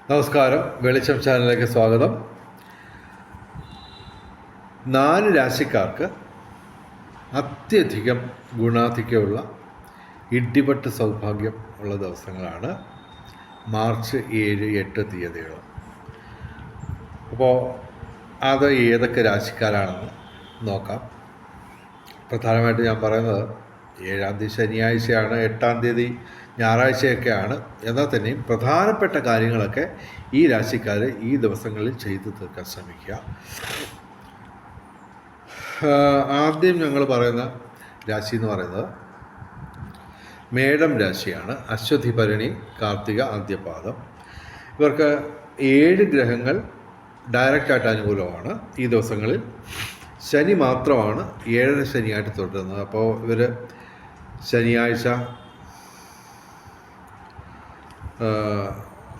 നമസ്കാരം, വെളിച്ചം ചാനലിലേക്ക് സ്വാഗതം. 4 രാശിക്കാർക്ക് അത്യധികം ഗുണാധിക്യമുള്ള ഇടിപെട്ട് സൗഭാഗ്യം ഉള്ള ദിവസങ്ങളാണ് മാർച്ച് 7, 8 തീയതികൾ. അപ്പോൾ അത് ഏതൊക്കെ രാശിക്കാരാണെന്ന് നോക്കാം. പ്രധാനമായിട്ട് ഞാൻ പറയുന്നത് 7-ാം തീയതി ശനിയാഴ്ചയാണ്, 8-ാം തീയതി ഞായറാഴ്ചയൊക്കെയാണ്. എന്നാൽ തന്നെയും പ്രധാനപ്പെട്ട കാര്യങ്ങളൊക്കെ ഈ രാശിക്കാർ ഈ ദിവസങ്ങളിൽ ചെയ്തു തീർക്കാൻ ശ്രമിക്കുക. ആദ്യം ഞങ്ങൾ പറയുന്ന രാശി എന്ന് പറയുന്നത് മേടം രാശിയാണ്. അശ്വതി, ഭരണി, കാർത്തിക, ആദ്യപാദം. ഇവർക്ക് 7 ഗ്രഹങ്ങൾ ഡയറക്റ്റായിട്ട് അനുകൂലമാണ് ഈ ദിവസങ്ങളിൽ. ശനി മാത്രമാണ് 7ര ശനിയായിട്ട് തുടരുന്നത്. അപ്പോൾ ഇവർ ശനിയാഴ്ച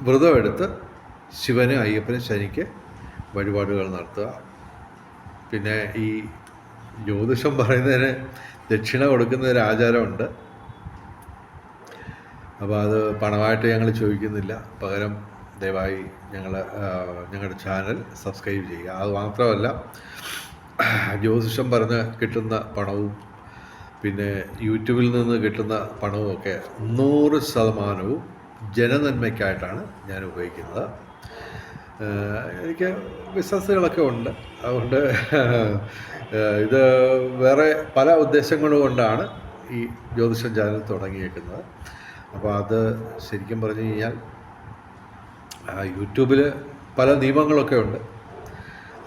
വ്രതമെടുത്ത് ശിവന്, അയ്യപ്പന്, ശനിക്ക് വഴിപാടുകൾ നടത്തുക. പിന്നെ ഈ ജ്യോതിഷം പറയുന്നതിന് ദക്ഷിണ കൊടുക്കുന്ന ഒരു ആചാരമുണ്ട്. അപ്പോൾ അത് പണമായിട്ട് ഞങ്ങൾ ചോദിക്കുന്നില്ല. പകരം ദയവായി ഞങ്ങളുടെ ചാനൽ സബ്സ്ക്രൈബ് ചെയ്യുക. അത് മാത്രമല്ല, ജ്യോതിഷം പറഞ്ഞ് കിട്ടുന്ന പണവും പിന്നെ യൂട്യൂബിൽ നിന്ന് കിട്ടുന്ന പണവും ഒക്കെ 100% ജനനന്മയ്ക്കായിട്ടാണ് ഞാൻ ഉപയോഗിക്കുന്നത്. എനിക്ക് ബിസിനസ്സുകളൊക്കെ ഉണ്ട്. അതുകൊണ്ട് ഇത് വേറെ പല ഉദ്ദേശങ്ങളും കൊണ്ടാണ് ഈ ജ്യോതിഷം ചാനൽ തുടങ്ങിയേക്കുന്നത്. അപ്പോൾ അത് ശരിക്കും പറഞ്ഞു കഴിഞ്ഞാൽ യൂട്യൂബിൽ പല നിയമങ്ങളൊക്കെ ഉണ്ട്.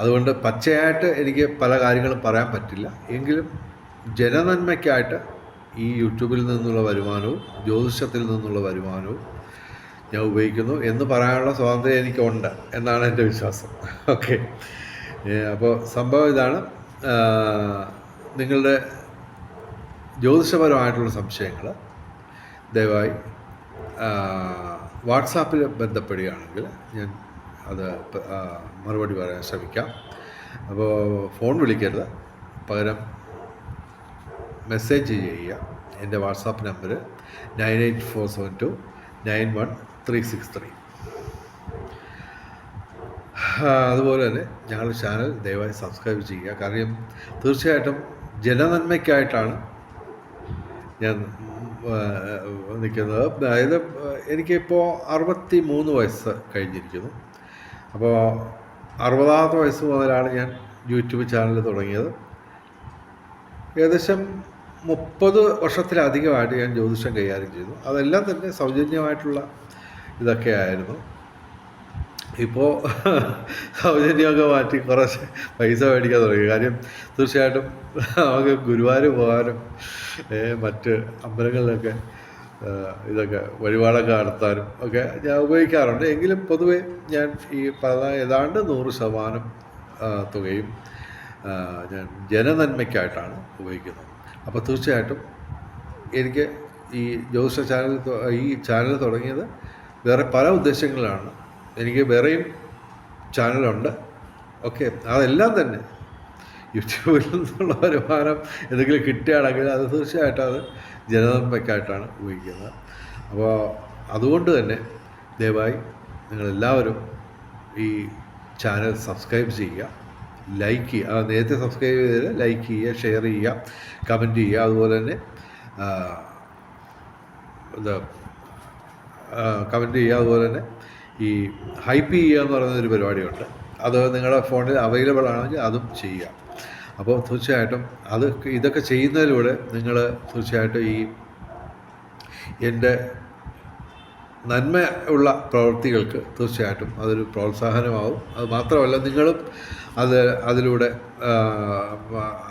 അതുകൊണ്ട് പച്ചയായിട്ട് എനിക്ക് പല കാര്യങ്ങളും പറയാൻ പറ്റില്ല. എങ്കിലും ജനനന്മയ്ക്കായിട്ട് ഈ യൂട്യൂബിൽ നിന്നുള്ള വരുമാനവും ജ്യോതിഷത്തിൽ നിന്നുള്ള വരുമാനവും ഞാൻ ഉപയോഗിക്കുന്നു എന്ന് പറയാനുള്ള സ്വാതന്ത്ര്യം എനിക്കുണ്ട് എന്നാണ് എൻ്റെ വിശ്വാസം. ഓക്കെ, അപ്പോൾ സംഭവം ഇതാണ്. നിങ്ങളുടെ ജ്യോതിഷപരമായിട്ടുള്ള സംശയങ്ങൾ ദയവായി വാട്സാപ്പിൽ ബന്ധപ്പെടുകയാണെങ്കിൽ ഞാൻ അത് മറുപടി പറയാൻ ശ്രമിക്കാം. അപ്പോൾ ഫോൺ വിളിക്കരുത്, പകരം മെസ്സേജ് ചെയ്യുക. എൻ്റെ വാട്സാപ്പ് നമ്പർ 9847291363. അതുപോലെ തന്നെ ഞങ്ങളുടെ ചാനൽ ദയവായി സബ്സ്ക്രൈബ് ചെയ്യുക. കാരണം തീർച്ചയായിട്ടും ജനനന്മയ്ക്കായിട്ടാണ് ഞാൻ നിൽക്കുന്നത്. അതായത് എനിക്കിപ്പോൾ 63 വയസ്സ് കഴിഞ്ഞിരിക്കുന്നു. അപ്പോൾ 60ാമത്തെ വയസ്സ് മുതലാണ് ഞാൻ യൂട്യൂബ് ചാനൽ തുടങ്ങിയത്. ഏകദേശം 30 വർഷത്തിലധികമായിട്ട് ഞാൻ ജ്യോതിഷം കൈകാര്യം ചെയ്തു. അതെല്ലാം തന്നെ സൗജന്യമായിട്ടുള്ള ഇതൊക്കെ ആയിരുന്നു. ഇപ്പോൾ സൗജന്യമൊക്കെ മാറ്റി കുറച്ച് പൈസ മേടിക്കാൻ തുടങ്ങി. കാര്യം തീർച്ചയായിട്ടും നമുക്ക് ഗുരുവായൂർ പോകാനും മറ്റ് അമ്പലങ്ങളിലൊക്കെ ഇതൊക്കെ വഴിപാടൊക്കെ നടത്താനും ഒക്കെ ഞാൻ ഉപയോഗിക്കാറുണ്ട്. എങ്കിലും പൊതുവെ ഞാൻ ഈ ഏതാണ്ട് 100% തുകയും ഞാൻ ജനനന്മയ്ക്കായിട്ടാണ് ഉപയോഗിക്കുന്നത്. അപ്പോൾ തീർച്ചയായിട്ടും എനിക്ക് ഈ ജ്യോതിഷ ചാനൽ തുടങ്ങിയത് വേറെ പല ഉദ്ദേശങ്ങളിലാണ്. എനിക്ക് വേറെയും ചാനലുണ്ട്. ഓക്കെ, അതെല്ലാം തന്നെ യൂട്യൂബിൽ നിന്നുള്ള വരുമാനം എന്തെങ്കിലും കിട്ടുകയാണെങ്കിൽ അത് തീർച്ചയായിട്ടും അത് ജനനന്മയ്ക്കായിട്ടാണ് ഉപയോഗിക്കുന്നത്. അപ്പോൾ അതുകൊണ്ട് തന്നെ ദയവായി നിങ്ങളെല്ലാവരും ഈ ചാനൽ സബ്സ്ക്രൈബ് ചെയ്യുക, ലൈക്ക് ചെയ്യുക. നേരത്തെ സബ്സ്ക്രൈബ് ചെയ്ത് ലൈക്ക് ചെയ്യുക, ഷെയർ ചെയ്യുക, കമൻറ്റ് ചെയ്യുക. അതുപോലെ തന്നെ കമൻറ്റ് ചെയ്യുക. അതുപോലെ തന്നെ ഈ ഹൈപ്പ് ചെയ്യുക എന്ന് പറയുന്നൊരു പരിപാടിയുണ്ട്. അത് നിങ്ങളുടെ ഫോണിൽ അവൈലബിൾ ആണെങ്കിൽ അതും ചെയ്യുക. അപ്പോൾ തീർച്ചയായിട്ടും ഇതൊക്കെ ചെയ്യുന്നതിലൂടെ നിങ്ങൾ തീർച്ചയായിട്ടും ഈ എൻ്റെ നന്മ ഉള്ള പ്രവൃത്തികൾക്ക് തീർച്ചയായിട്ടും അതൊരു പ്രോത്സാഹനമാവും. അത് മാത്രമല്ല, നിങ്ങളും അതിലൂടെ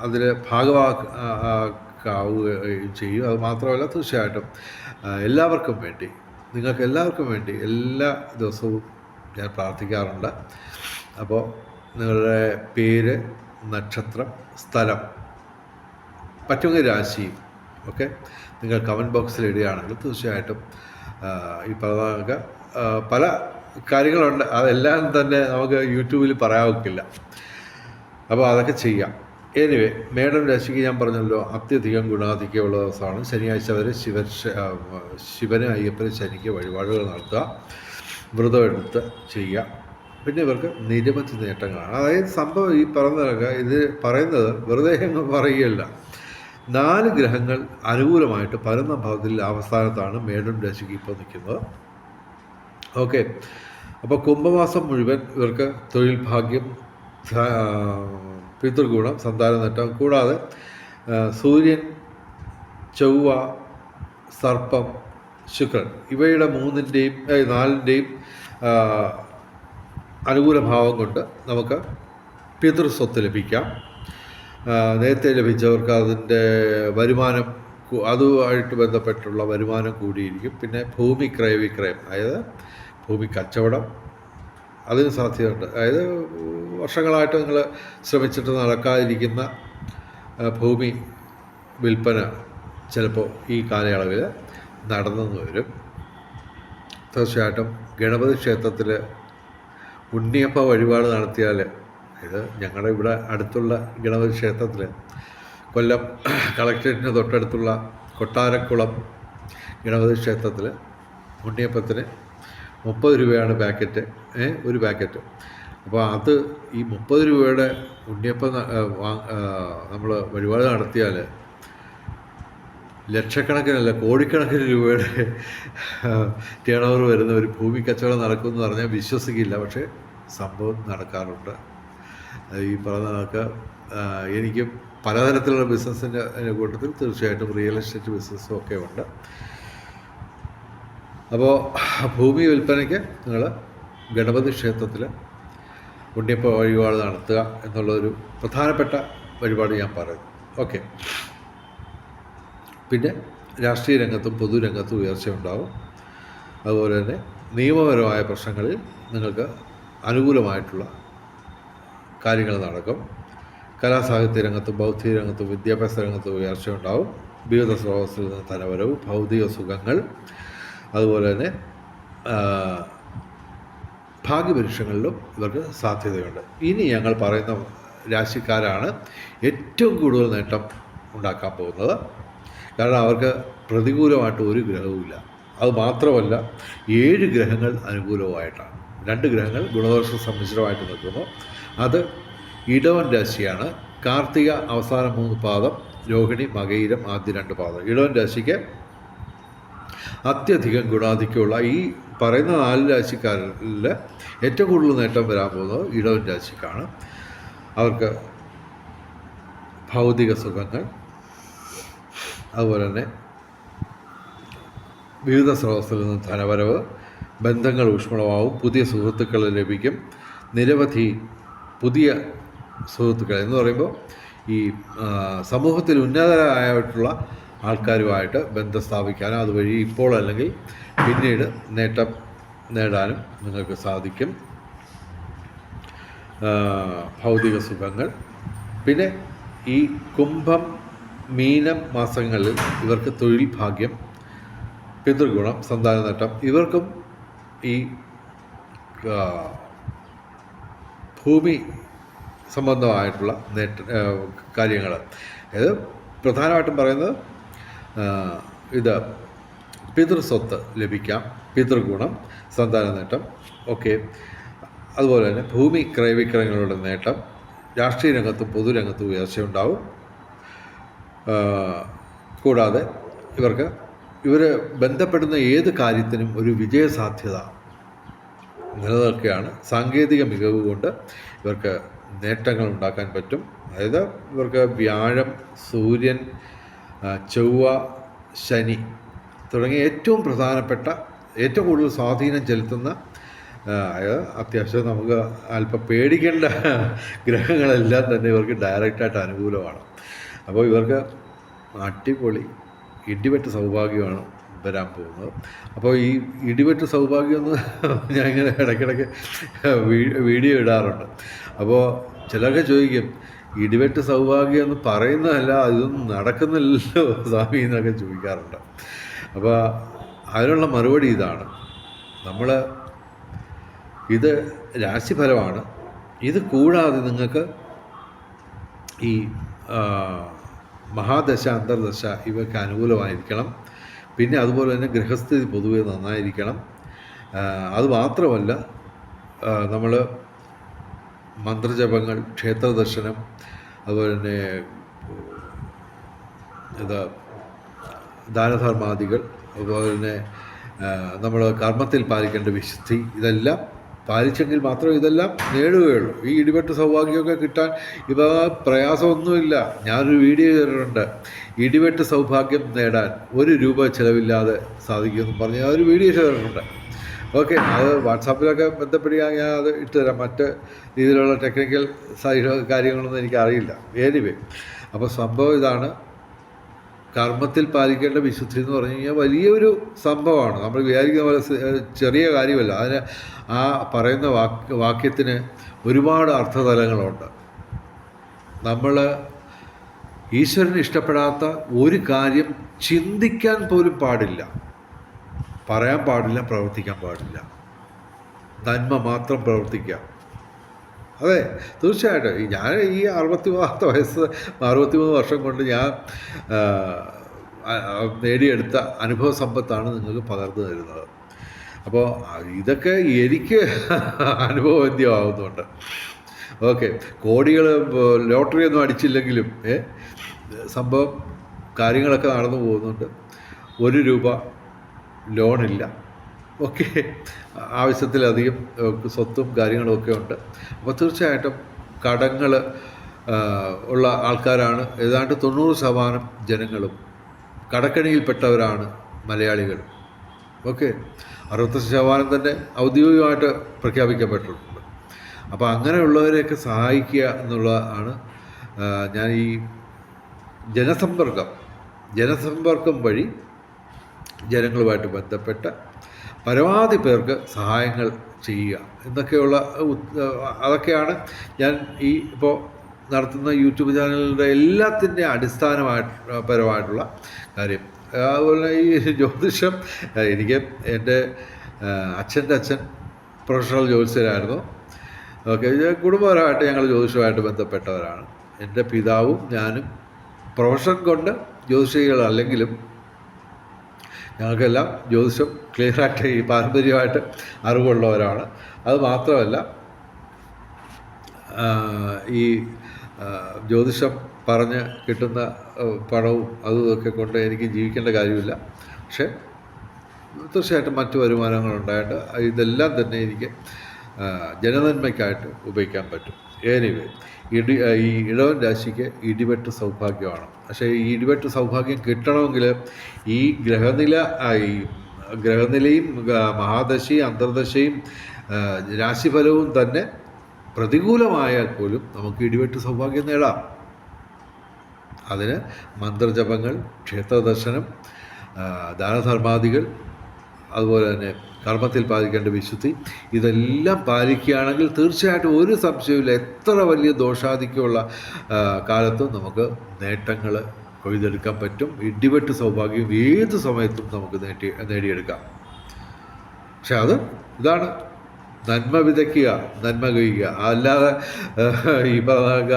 അതിൽ ഭാഗമാവുകയും ചെയ്യും. അത് മാത്രമല്ല, തീർച്ചയായിട്ടും എല്ലാവർക്കും വേണ്ടി, നിങ്ങൾക്ക് എല്ലാവർക്കും വേണ്ടി എല്ലാ ദിവസവും ഞാൻ പ്രാർത്ഥിക്കാറുണ്ട്. അപ്പോൾ നിങ്ങളുടെ പേര്, നക്ഷത്രം, സ്ഥലം, പറ്റുമെങ്കിൽ രാശിയും ഒക്കെ നിങ്ങൾ കമൻറ്റ് ബോക്സിൽ ഇടുകയാണെങ്കിൽ തീർച്ചയായിട്ടും ഈ പറഞ്ഞ പല കാര്യങ്ങളുണ്ട്. അതെല്ലാം തന്നെ നമുക്ക് യൂട്യൂബിൽ പറയാൻ. അപ്പോൾ അതൊക്കെ ചെയ്യാം. എനിവേ, മേടം രാശിക്ക് ഞാൻ പറഞ്ഞല്ലോ അത്യധികം ഗുണാധിക്യമുള്ള ദിവസമാണ്. ശനിയാഴ്ച വരെ ശിവന്, അയ്യപ്പന്, ശനിക്ക് വഴിപാടുകൾ നടത്തുക. വ്രതം എടുത്ത് ചെയ്യുക. പിന്നെ ഇവർക്ക് നിരവധി നേട്ടങ്ങളാണ്. അതായത് സംഭവം ഈ പറഞ്ഞതൊക്കെ ഇത് പറയുന്നത് വെറുതെ അങ്ങ് പറയുകയല്ല. 4 ഗ്രഹങ്ങൾ അനുകൂലമായിട്ട് 11 ഭാവത്തിൽ അവസ്ഥാനത്താണ് മേടൻ രാശിക്ക് ഇപ്പോൾ നിൽക്കുന്നത്. ഓക്കെ, അപ്പോൾ കുംഭമാസം മുഴുവൻ ഇവർക്ക് തൊഴിൽ ഭാഗ്യം, പിതൃഗുണം, സന്താന നേട്ടം, കൂടാതെ സൂര്യൻ, ചൊവ്വ, സർപ്പം, ശുക്രൻ ഇവയുടെ 3ൻ്റെയും 4ൻ്റെയും അനുകൂല ഭാവം കൊണ്ട് നമുക്ക് പിതൃസ്വത്ത് ലഭിക്കാം. നേരത്തെ ലഭിച്ചവർക്ക് അതിൻ്റെ വരുമാനം, അതുമായിട്ട് ബന്ധപ്പെട്ടുള്ള വരുമാനം കൂടിയിരിക്കും. പിന്നെ ഭൂമി ക്രയവിക്രയം, അതായത് ഭൂമി കച്ചവടം, അതിന് സാധ്യതയുണ്ട്. അതായത് വർഷങ്ങളായിട്ട് നിങ്ങൾ ശ്രമിച്ചിട്ട് നടക്കാതിരിക്കുന്ന ഭൂമി വിൽപ്പന ചിലപ്പോൾ ഈ കാലയളവിൽ നടന്നെന്ന് വരും. തീർച്ചയായിട്ടും ഗണപതി ക്ഷേത്രത്തിൽ ഉണ്ണിയപ്പ വഴിപാട് നടത്തിയാൽ, ഇത് ഞങ്ങളുടെ ഇവിടെ അടുത്തുള്ള ഗണപതി ക്ഷേത്രത്തിൽ, കൊല്ലം കളക്ട്രേറ്റിന് തൊട്ടടുത്തുള്ള കൊട്ടാരക്കുളം ഗണപതി ക്ഷേത്രത്തിൽ ഉണ്ണിയപ്പത്തിന് 30 രൂപയാണ് പാക്കറ്റ്, ഒരു പാക്കറ്റ്. അപ്പോൾ അത് ഈ 30 രൂപയുടെ ഉണ്ണിയപ്പം നമ്മൾ വഴിപാട് നടത്തിയാൽ ലക്ഷക്കണക്കിനല്ല കോടിക്കണക്കിന് രൂപയുടെ ടേൺ ഓവർ വരുന്ന ഒരു ഭൂമി കച്ചവടം നടക്കുമെന്ന് പറഞ്ഞാൽ വിശ്വസിക്കില്ല. പക്ഷേ സംഭവം നടക്കാറുണ്ട്. ഈ പറഞ്ഞ കണക്ക് എനിക്ക് പലതരത്തിലുള്ള ബിസിനസ്സിൻ്റെ കൂട്ടത്തിൽ തീർച്ചയായിട്ടും റിയൽ എസ്റ്റേറ്റ് ബിസിനസ്സും ഒക്കെ ഉണ്ട്. അപ്പോൾ ഭൂമി വിൽപ്പനയ്ക്ക് നിങ്ങൾ ഗണപതി ക്ഷേത്രത്തിൽ ഉണ്ണിയപ്പ വഴിപാട് നടത്തുക എന്നുള്ളൊരു പ്രധാനപ്പെട്ട വഴിപാട് ഞാൻ പറയുന്നു. ഓക്കെ, പിന്നെ രാഷ്ട്രീയ രംഗത്തും പൊതുരംഗത്തും ഉയർച്ചയുണ്ടാകും. അതുപോലെ തന്നെ നിയമപരമായ പ്രശ്നങ്ങളിൽ നിങ്ങൾക്ക് അനുകൂലമായിട്ടുള്ള കാര്യങ്ങൾ നടക്കും. കലാസാഹിത്യ രംഗത്തും ബൗദ്ധിക രംഗത്തും വിദ്യാഭ്യാസ രംഗത്തും ഉയർച്ചയുണ്ടാവും. വിവിധ സ്രോതസ്സിൽ നിന്ന് ധനവരവ്, ഭൗതിക സുഖങ്ങൾ, അതുപോലെ തന്നെ ഭാഗ്യപരീക്ഷകളിലും ഇവർക്ക് സാധ്യതയുണ്ട്. ഇനി ഞങ്ങൾ പറയുന്ന രാശിക്കാരാണ് ഏറ്റവും കൂടുതൽ നേട്ടം ഉണ്ടാക്കാൻ പോകുന്നത്. കാരണം അവർക്ക് പ്രതികൂലമായിട്ട് ഒരു ഗ്രഹവുമില്ല. അത് മാത്രമല്ല 7 ഗ്രഹങ്ങൾ അനുകൂലമായിട്ടാണ്. 2 ഗ്രഹങ്ങൾ ഗുണദോഷ സമ്മിശ്രമായിട്ട് നിൽക്കുന്നു. അത് ഇടവൻ രാശിയാണ്. കാർത്തിക അവസാന 3 പാദം, രോഹിണി, മകയിരം ആദ്യ 2 പാദം. ഇടവൻ രാശിക്ക് അത്യധികം ഗുണാധിക്യമുള്ള ഈ പറയുന്ന 4 രാശിക്കാരിൽ ഏറ്റവും കൂടുതൽ നേട്ടം വരാൻ പോകുന്നത് ഇടവൻ രാശിക്കാണ്. അവർക്ക് ഭൗതിക സുഖങ്ങൾ, അതുപോലെ തന്നെ വിവിധ സ്രോതസ്സിൽ നിന്ന് ധനവരവ്, ബന്ധങ്ങൾ ഊഷ്മളമാവും, പുതിയ സുഹൃത്തുക്കൾ ലഭിക്കും. നിരവധി പുതിയ സുഹൃത്തുക്കൾ എന്ന് പറയുമ്പോൾ ഈ സമൂഹത്തിൽ ഉന്നതരായിട്ടുള്ള ആൾക്കാരുമായിട്ട് ബന്ധം സ്ഥാപിക്കാനും അതുവഴി ഇപ്പോൾ അല്ലെങ്കിൽ പിന്നീട് നേട്ടം നേടാനും നിങ്ങൾക്ക് സാധിക്കും. ഭൗതിക സുഖങ്ങൾ, പിന്നെ ഈ കുംഭം, മീനം മാസങ്ങളിൽ ഇവർക്ക് തൊഴിൽ ഭാഗ്യം, പിതൃഗുണം, സന്താന നേട്ടം. ഇവർക്കും ഈ ഭൂമി സംബന്ധമായിട്ടുള്ള കാര്യങ്ങൾ, അതായത് പ്രധാനമായിട്ടും പറയുന്നത് ഇത് പിതൃസ്വത്ത് ലഭിക്കാം, പിതൃഗുണം, സന്താന നേട്ടം. ഓക്കെ, അതുപോലെ തന്നെ ഭൂമി ക്രയവിക്രയങ്ങളുടെ നേട്ടം, രാഷ്ട്രീയ രംഗത്തും പൊതുരംഗത്തും ഉയർച്ചയുണ്ടാവും. കൂടാതെ ഇവർ ബന്ധപ്പെടുന്ന ഏത് കാര്യത്തിനും ഒരു വിജയസാധ്യത നിലനിൽക്കുകയാണ്. സാങ്കേതിക മികവ് കൊണ്ട് ഇവർക്ക് നേട്ടങ്ങൾ ഉണ്ടാക്കാൻ പറ്റും. അതായത് ഇവർക്ക് വ്യാഴം, സൂര്യൻ, ചൊവ്വ, ശനി തുടങ്ങിയ ഏറ്റവും പ്രധാനപ്പെട്ട, ഏറ്റവും കൂടുതൽ സ്വാധീനം ചെലുത്തുന്ന, അത്യാവശ്യം നമുക്ക് അല്പം പേടിക്കേണ്ട ഗ്രഹങ്ങളെല്ലാം തന്നെ ഇവർക്ക് ഡയറക്റ്റായിട്ട് അനുകൂലമാണ്. അപ്പോൾ ഇവർക്ക് അടിപൊളി ഇടിവെട്ട് സൗഭാഗ്യമാണ് വരാൻ പോകുന്നത്. അപ്പോൾ ഈ ഇടിവെട്ട് സൗഭാഗ്യമൊന്ന് ഞാൻ ഇങ്ങനെ ഇടയ്ക്കിടയ്ക്ക് വീഡിയോ ഇടാറുണ്ട്. അപ്പോൾ ചിലർക്ക് ചോദിക്കും, ഇടിവെട്ട് സൗഭാഗ്യം എന്ന് പറയുന്നതല്ല, ഇതൊന്നും നടക്കുന്നില്ലല്ലോ സ്വാമി എന്നൊക്കെ ചോദിക്കാറുണ്ട്. അപ്പോൾ അതിനുള്ള മറുപടി ഇതാണ്. ഇത് രാശിഫലമാണ്. ഇത് കൂടാതെ നിങ്ങൾക്ക് ഈ മഹാദശ, അന്തർദശ ഇവയ്ക്ക് അനുകൂലമായിരിക്കണം. പിന്നെ അതുപോലെ തന്നെ ഗൃഹസ്ഥിതി പൊതുവെ നന്നായിരിക്കണം. അതുമാത്രമല്ല, നമ്മൾ മന്ത്രജപങ്ങൾ, ക്ഷേത്ര ദർശനം, അതുപോലെ തന്നെ ദാനധർമാദികൾ, അതുപോലെ തന്നെ നമ്മൾ കർമ്മത്തിൽ പാലിക്കേണ്ട വിശുദ്ധി, ഇതെല്ലാം പാലിച്ചെങ്കിൽ മാത്രമേ ഇതെല്ലാം നേടുകയുള്ളൂ. ഈ ഇടിവെട്ട് സൗഭാഗ്യമൊക്കെ കിട്ടാൻ ഇപ്പോൾ പ്രയാസമൊന്നുമില്ല. ഞാനൊരു വീഡിയോ ചെയ്തിട്ടുണ്ട്, ഇടിവെട്ട് സൗഭാഗ്യം നേടാൻ ₹1 ചിലവില്ലാതെ സാധിക്കുമെന്ന് പറഞ്ഞ് ഞാൻ ഒരു വീഡിയോ ചെയ്തിട്ടുണ്ട്. ഓക്കെ, അത് വാട്സാപ്പിലൊക്കെ ബന്ധപ്പെടുക, ഞാൻ അത് ഇട്ടുതരാം. മറ്റ് രീതിയിലുള്ള ടെക്നിക്കൽ സൈഡ് കാര്യങ്ങളൊന്നും എനിക്കറിയില്ല. എനിവേ, അപ്പോൾ സംഭവം ഇതാണ്. കർമ്മത്തിൽ പാലിക്കേണ്ട വിശുദ്ധി എന്ന് പറഞ്ഞു കഴിഞ്ഞാൽ വലിയൊരു സംഭവമാണ്. നമ്മൾ വിചാരിക്കുന്ന പോലെ ചെറിയ കാര്യമല്ല. അതിന് ആ പറയുന്ന വാക്യത്തിന് ഒരുപാട് അർത്ഥതലങ്ങളുണ്ട്. നമ്മൾ ഈശ്വരന് ഇഷ്ടപ്പെടാത്ത ഒരു കാര്യം ചിന്തിക്കാൻ പോലും പാടില്ല, പറയാൻ പാടില്ല, പ്രവർത്തിക്കാൻ പാടില്ല. നന്മ മാത്രം പ്രവർത്തിക്കാം. അതെ, തീർച്ചയായിട്ടും. ഞാൻ ഈ 63 വർഷം കൊണ്ട് ഞാൻ നേടിയെടുത്ത അനുഭവ സമ്പത്താണ് നിങ്ങൾക്ക് പകർന്നു തരുന്നത്. അപ്പോൾ ഇതൊക്കെ എനിക്ക് അനുഭവവേദ്യമാവുന്നുണ്ട്. ഓക്കെ, കോടികൾ ലോട്ടറി ഒന്നും അടിച്ചില്ലെങ്കിലും സംഭവം കാര്യങ്ങളൊക്കെ നടന്നു പോകുന്നുണ്ട്. ₹1 ലോണില്ല. ഓക്കെ, ആവശ്യത്തിലധികം സ്വത്തും കാര്യങ്ങളുമൊക്കെ ഉണ്ട്. അപ്പോൾ തീർച്ചയായിട്ടും കടങ്ങൾ ഉള്ള ആൾക്കാരാണ് ഏതാണ്ട് 90% ജനങ്ങളും. കടക്കണിയിൽപ്പെട്ടവരാണ് മലയാളികൾ. ഓക്കെ, 65% തന്നെ ഔദ്യോഗികമായിട്ട് പ്രഖ്യാപിക്കപ്പെട്ടിട്ടുണ്ട്. അപ്പോൾ അങ്ങനെയുള്ളവരെയൊക്കെ സഹായിക്കുക എന്നുള്ളതാണ് ഞാൻ ഈ ജനസമ്പർക്കം വഴി ജനങ്ങളുമായിട്ട് ബന്ധപ്പെട്ട പരമാവധി പേർക്ക് സഹായങ്ങൾ ചെയ്യുക എന്നൊക്കെയുള്ള അതൊക്കെയാണ് ഞാൻ ഈ ഇപ്പോൾ നടത്തുന്ന യൂട്യൂബ് ചാനലിൻ്റെ എല്ലാത്തിൻ്റെ പരമായിട്ടുള്ള കാര്യം. അതുപോലെ ഈ ജ്യോതിഷം, എനിക്ക് എൻ്റെ അച്ഛൻ്റെ അച്ഛൻ പ്രൊഫഷണൽ ജ്യോതിഷരായിരുന്നു. ഓക്കെ, കുടുംബപരമായിട്ട് ഞങ്ങൾ ജ്യോതിഷവുമായിട്ട് ബന്ധപ്പെട്ടവരാണ്. എൻ്റെ പിതാവും ഞാനും പ്രൊഫഷൻ കൊണ്ട് ജ്യോതിഷികളല്ലെങ്കിലും ഞങ്ങൾക്കെല്ലാം ജ്യോതിഷം ക്ലിയറായിട്ട് ഈ പാരമ്പര്യമായിട്ട് അറിവുള്ളവരാണ്. അത് മാത്രമല്ല, ഈ ജ്യോതിഷം പറഞ്ഞ് കിട്ടുന്ന പണവും അതുമൊക്കെ കൊണ്ട് എനിക്ക് ജീവിക്കേണ്ട കാര്യമില്ല. പക്ഷേ തീർച്ചയായിട്ടും മറ്റു വരുമാനങ്ങളുണ്ടായിട്ട് ഇതെല്ലാം തന്നെ എനിക്ക് ജനനന്മയ്ക്കായിട്ട് ഉപയോഗിക്കാൻ പറ്റും. എനിവേ, ഈ ഇടവൻ രാശിക്ക് ഇടിവെട്ട് സൗഭാഗ്യമാണ്. പക്ഷേ ഈ ഇടിവെട്ട് സൗഭാഗ്യം കിട്ടണമെങ്കിൽ ഈ ഗ്രഹനിലയും മഹാദശയും അന്തർദശയും രാശിഫലവും തന്നെ പ്രതികൂലമായാൽ പോലും നമുക്ക് ഇടിവെട്ട് സൗഭാഗ്യം നേടാം. അതിന് മന്ത്രജപങ്ങൾ, ക്ഷേത്രദർശനം, ദാനധർമാദികൾ, അതുപോലെ തന്നെ കർമ്മത്തിൽ പാലിക്കേണ്ട വിശുദ്ധി, ഇതെല്ലാം പാലിക്കുകയാണെങ്കിൽ തീർച്ചയായിട്ടും ഒരു സംശയമില്ല, എത്ര വലിയ ദോഷാധിക്യമുള്ള കാലത്തും നമുക്ക് നേട്ടങ്ങൾ കൊയ്തെടുക്കാൻ പറ്റും. ഇടിവെട്ട് സൗഭാഗ്യം ഏത് സമയത്തും നമുക്ക് നേടിയെടുക്കാം. പക്ഷെ ഇതാണ് നന്മ വിതയ്ക്കുക, നന്മ കൊയ്യുക. അല്ലാതെ ഈ പറഞ്ഞ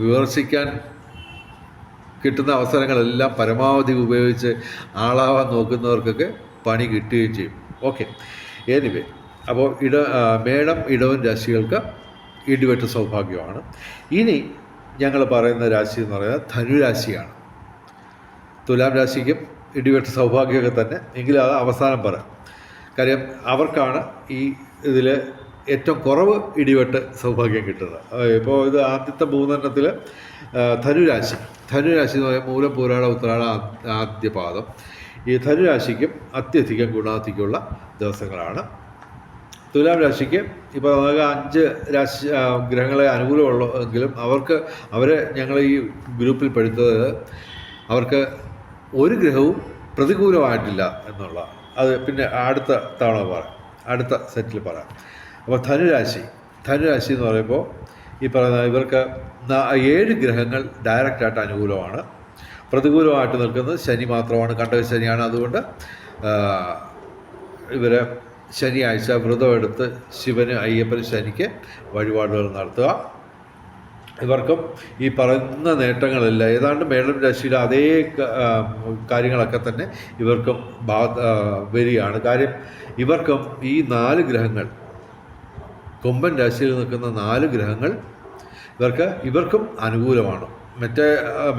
വിമർശിക്കാൻ കിട്ടുന്ന അവസരങ്ങളെല്ലാം പരമാവധി ഉപയോഗിച്ച് ആളാവാൻ നോക്കുന്നവർക്കൊക്കെ പണി കിട്ടുകയും ചെയ്യും. ഓക്കെ, എനിവേ, അപ്പോൾ മേടം, ഇടവൻ രാശികൾക്ക് ഇടിവെട്ട് സൗഭാഗ്യമാണ്. ഇനി ഞങ്ങൾ പറയുന്ന രാശി എന്ന് പറയുന്നത് ധനുരാശിയാണ്. തുലാം രാശിക്കും ഇടിവെട്ട് സൗഭാഗ്യമൊക്കെ തന്നെ, എങ്കിലും അത് അവസാനം പറയാം. കാര്യം അവർക്കാണ് ഈ ഇതിൽ ഏറ്റവും കുറവ് ഇടിവെട്ട് സൗഭാഗ്യം കിട്ടുന്നത്. ഇപ്പോൾ ഇത് ആദ്യത്തെ 3 ധനുരാശി എന്ന് പറയുമ്പോൾ മൂലം, പൂരാട, ഉത്രാട ആദ്യ പാദം. ഈ ധനുരാശിക്കും അത്യധികം ഗുണാധിക്യമുള്ള ദിവസങ്ങളാണ്. തുലാം രാശിക്ക് ഇപ്പോൾ നമുക്ക് 5 രാശി ഗ്രഹങ്ങളെ അനുകൂലമുള്ളെങ്കിലും അവരെ ഞങ്ങൾ ഈ ഗ്രൂപ്പിൽ പെടുത്തത് അവർക്ക് ഒരു ഗ്രഹവും പ്രതികൂലമായിട്ടില്ല എന്നുള്ളതാണ്. അത് പിന്നെ അടുത്ത തവണ പറയാം, അടുത്ത സെറ്റിൽ പറയാം. അപ്പോൾ ധനുരാശി എന്ന് പറയുമ്പോൾ ഈ പറയുന്ന ഇവർക്ക് 7 ഗ്രഹങ്ങൾ ഡയറക്റ്റായിട്ട് അനുകൂലമാണ്. പ്രതികൂലമായിട്ട് നിൽക്കുന്നത് ശനി മാത്രമാണ്, കണ്ടക ശനിയാണ്. അതുകൊണ്ട് ഇവർ ശനിയാഴ്ച വ്രതമെടുത്ത് ശിവന്, അയ്യപ്പന്, ശനിക്ക് വഴിപാടുകൾ നടത്തുക. ഇവർക്കും ഈ പറയുന്ന നേട്ടങ്ങളെല്ലാം ഏതാണ്ട് മേടൻ രാശിയുടെ അതേ കാര്യങ്ങളൊക്കെ തന്നെ ഇവർക്കും വരികയാണ്. കാര്യം ഇവർക്കും ഈ 4 ഗ്രഹങ്ങൾ, കൊമ്പൻ രാശിയിൽ നിൽക്കുന്ന 4 ഗ്രഹങ്ങൾ ഇവർക്കും അനുകൂലമാണ്. മറ്റേ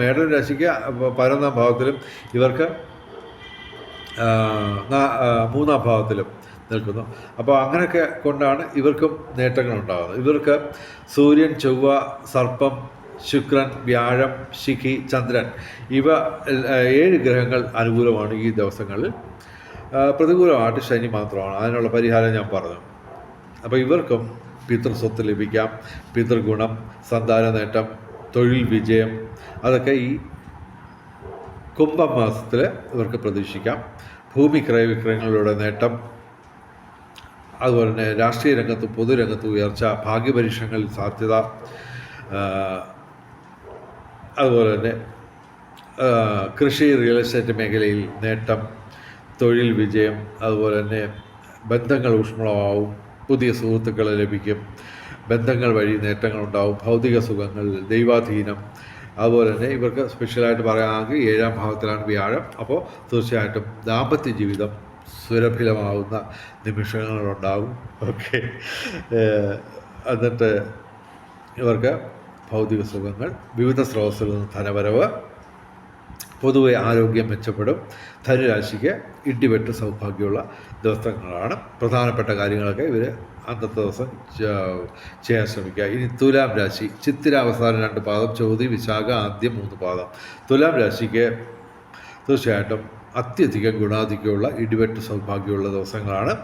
മേടൻ രാശിക്ക് 11ാം ഭാവത്തിലും ഇവർക്ക് 3ാം ഭാവത്തിലും നിൽക്കുന്നു. അപ്പോൾ അങ്ങനെയൊക്കെ കൊണ്ടാണ് ഇവർക്കും നേട്ടങ്ങളുണ്ടാകുന്നത്. ഇവർക്ക് സൂര്യൻ, ചൊവ്വ, സർപ്പം, ശുക്രൻ, വ്യാഴം, ശിഖി, ചന്ദ്രൻ ഇവ 7 ഗ്രഹങ്ങൾ അനുകൂലമാണ് ഈ ദിവസങ്ങളിൽ. പ്രതികൂലമായിട്ട് ശനി മാത്രമാണ്. അതിനുള്ള പരിഹാരം ഞാൻ പറഞ്ഞു. അപ്പോൾ ഇവർക്കും പിതൃസ്വത്ത് ലഭിക്കാം, പിതൃഗുണം, സന്താന നേട്ടം, തൊഴിൽ വിജയം അതൊക്കെ ഈ കുംഭമാസത്തിൽ ഇവർക്ക് പ്രതീക്ഷിക്കാം. ഭൂമി ക്രയവിക്രയങ്ങളിലൂടെ നേട്ടം, അതുപോലെ തന്നെ രാഷ്ട്രീയ രംഗത്തും പൊതുരംഗത്തും ഉയർച്ച, ഭാഗ്യപരീക്ഷണങ്ങളിൽ സാധ്യത, അതുപോലെ തന്നെ കൃഷി, റിയൽ എസ്റ്റേറ്റ് മേഖലയിൽ നേട്ടം, തൊഴിൽ വിജയം, അതുപോലെ തന്നെ ബന്ധങ്ങൾ ഊഷ്മളമാവും, പുതിയ സുഹൃത്തുക്കളെ ലഭിക്കും, ബന്ധങ്ങൾ വഴി നേട്ടങ്ങളുണ്ടാവും, ഭൗതിക സുഖങ്ങൾ, ദൈവാധീനം. അതുപോലെ തന്നെ ഇവർക്ക് സ്പെഷ്യലായിട്ട് പറയുകയാണെങ്കിൽ 7ാം ഭാവത്തിലാണ് വ്യാഴം. അപ്പോൾ തീർച്ചയായിട്ടും ദാമ്പത്യ ജീവിതം സുരഭിലമാവുന്ന നിമിഷങ്ങളുണ്ടാവും. ഓക്കെ. എന്നിട്ട് ഇവർക്ക് ഭൗതിക സുഖങ്ങൾ, വിവിധ സ്രോതസ്സിൽ നിന്ന് ധനവരവ്, പൊതുവെ ആരോഗ്യം മെച്ചപ്പെടും. ധനുരാശിക്ക് ഇടിവെട്ട് സൗഭാഗ്യമുള്ള ദിവസങ്ങളാണ്. പ്രധാനപ്പെട്ട കാര്യങ്ങളൊക്കെ ഇവർ അന്നത്തെ ദിവസം ചെയ്യാൻ ശ്രമിക്കുക. ഇനി തുലാം രാശി, ചിത്തിര അവസാനം 2 പാദം, ചോതി, വിശാഖ ആദ്യം 3 പാദം. തുലാം രാശിക്ക് തീർച്ചയായിട്ടും അത്യധികം ഗുണാധിക്യമുള്ള ഇടിവെട്ട് സൗഭാഗ്യമുള്ള ദിവസങ്ങളാണ്.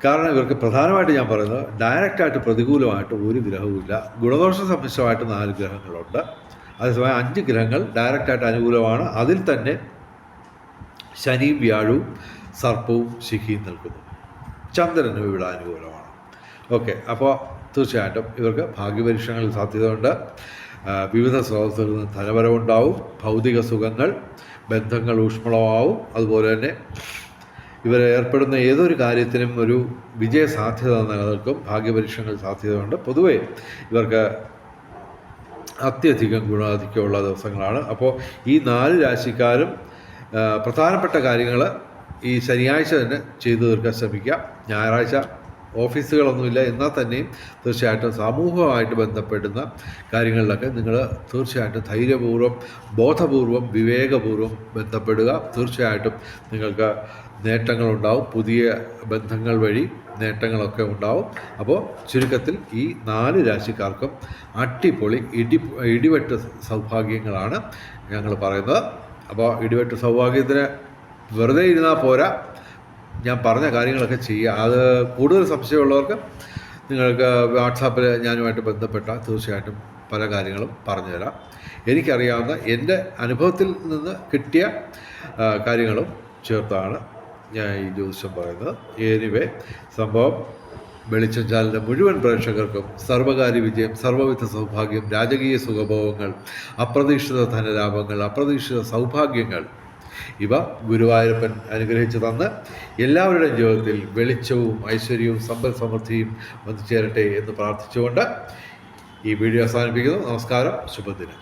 കാരണം ഇവർക്ക് പ്രധാനമായിട്ട് ഞാൻ പറയുന്നത് ഡയറക്റ്റായിട്ട് പ്രതികൂലമായിട്ട് ഒരു ഗ്രഹവുമില്ല. ഗുണദോഷ സമ്മിശ്രമായിട്ട് 4 ഗ്രഹങ്ങളുണ്ട്. അതേസമയം 5 ഗ്രഹങ്ങൾ ഡയറക്റ്റായിട്ട് അനുകൂലമാണ്. അതിൽ തന്നെ ശനിയും വ്യാഴവും സർപ്പവും ശിഖിയും നിൽക്കുന്നു. ചന്ദ്രനും ഇവിടെ അനുകൂലമാണ്. ഓക്കെ. അപ്പോൾ തീർച്ചയായിട്ടും ഇവർക്ക് ഭാഗ്യപരീക്ഷണങ്ങളിൽ സാധ്യതയുണ്ട്. വിവിധ സ്രോതസ്സുകളിൽ നിന്ന് ധനവരവുണ്ടാവും, ഭൗതിക സുഖങ്ങൾ, ബന്ധങ്ങൾ ഊഷ്മളമാവും. അതുപോലെ തന്നെ ഇവർ ഏർപ്പെടുന്ന ഏതൊരു കാര്യത്തിനും ഒരു വിജയ സാധ്യത നിലനിൽക്കും. ഭാഗ്യപരീക്ഷണങ്ങൾ സാധ്യതയുണ്ട്. പൊതുവേ ഇവർക്ക് അത്യധികം ഗുണാധിക്യമുള്ള ദിവസങ്ങളാണ്. അപ്പോൾ ഈ 4 രാശിക്കാരും പ്രധാനപ്പെട്ട കാര്യങ്ങൾ ഈ ശനിയാഴ്ച തന്നെ ചെയ്തു തീർക്കാൻ ശ്രമിക്കുക. ഞായറാഴ്ച ഓഫീസുകളൊന്നുമില്ല. എന്നാൽ തന്നെയും തീർച്ചയായിട്ടും സമൂഹമായിട്ട് ബന്ധപ്പെടുന്ന കാര്യങ്ങളിലൊക്കെ നിങ്ങൾ തീർച്ചയായിട്ടും ധൈര്യപൂർവ്വം, ബോധപൂർവം, വിവേകപൂർവ്വം ബന്ധപ്പെടുക. തീർച്ചയായിട്ടും നിങ്ങൾക്ക് നേട്ടങ്ങളുണ്ടാവും. പുതിയ ബന്ധങ്ങൾ വഴി നേട്ടങ്ങളൊക്കെ ഉണ്ടാവും. അപ്പോൾ ചുരുക്കത്തിൽ ഈ 4 രാശിക്കാർക്കും അടിപൊളി ഇടിവെട്ട് സൗഭാഗ്യങ്ങളാണ് ഞങ്ങൾ പറയുന്നത്. അപ്പോൾ ഇടിവെട്ട് സൗഭാഗ്യത്തിന് വെറുതെ ഇരുന്നാൽ പോരാ, ഞാൻ പറഞ്ഞ കാര്യങ്ങളൊക്കെ ചെയ്യുക. അത് കൂടുതൽ സംശയമുള്ളവർക്ക് നിങ്ങൾക്ക് വാട്സാപ്പിൽ ഞാനുമായിട്ട് ബന്ധപ്പെട്ടാൽ തീർച്ചയായിട്ടും പല കാര്യങ്ങളും പറഞ്ഞു തരാം. എനിക്കറിയാവുന്ന എൻ്റെ അനുഭവത്തിൽ നിന്ന് കിട്ടിയ കാര്യങ്ങളും ചേർത്താണ് ഞാൻ ഈ ജ്യോതിഷം പറയുന്നത്. എനിവേ, സംഭവം വെളിച്ചം ചാനലിൻ്റെ മുഴുവൻ പ്രേക്ഷകർക്കും സർവകാര്യ വിജയം, സർവ്വവിധ സൗഭാഗ്യം, രാജകീയ സുഖഭോഗങ്ങൾ, അപ്രതീക്ഷിത ധനലാഭങ്ങൾ, അപ്രതീക്ഷിത സൗഭാഗ്യങ്ങൾ ഇവ ഗുരുവായൂരപ്പൻ അനുഗ്രഹിച്ചു തന്ന് എല്ലാവരുടെയും ജീവിതത്തിൽ വെളിച്ചവും ഐശ്വര്യവും സമ്പൽ സമൃദ്ധിയും വന്നു ചേരട്ടെ എന്ന് പ്രാർത്ഥിച്ചുകൊണ്ട് ഈ വീഡിയോ അവസാനിപ്പിക്കുന്നു. നമസ്കാരം. ശുഭദിനം.